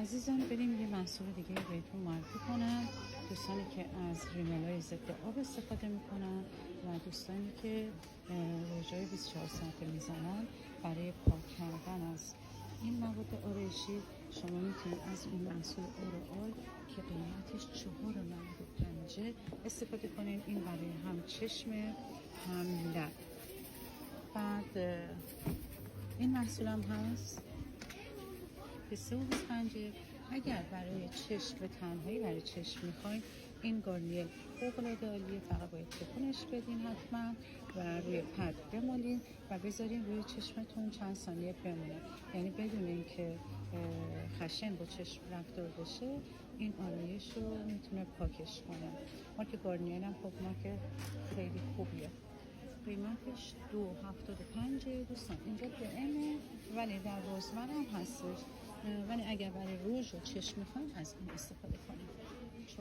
عزیزان بریم یه محصول دیگه بهتون معرفی کنم. دوستانی که از ریمل‌های ضد آب استفاده میکنن و دوستانی که روژهای 24 ساعته میزنن برای پاک کردن از این مواد آرایشی، شما میتونید از این محصول اورئال که قیمتش 4.95 استفاده کنید. این برای هم چشم هم لب. بعد این محصول هم هست به 3.25. اگر برای چشم به تنهایی برای چشم میخواین این گارنیر فوق‌العاده عالیه، فقط باید تکونش بدین حتما و روی پد بمالین و بذارین روی چشمتون چند ثانیه بمونه، یعنی بدون اینکه خشن با چشم رفتار بشه این آرایش رو میتونه پاکش کنه. مارک گارنیر هم خب مارک خیلی خوبیه. قیمتش 2.75 دوستان. اینجا دائمه ولی در روزمره هم هستش، ولی اگر برای روژ و چشم میخواین از این استفاده کنید. 4.95.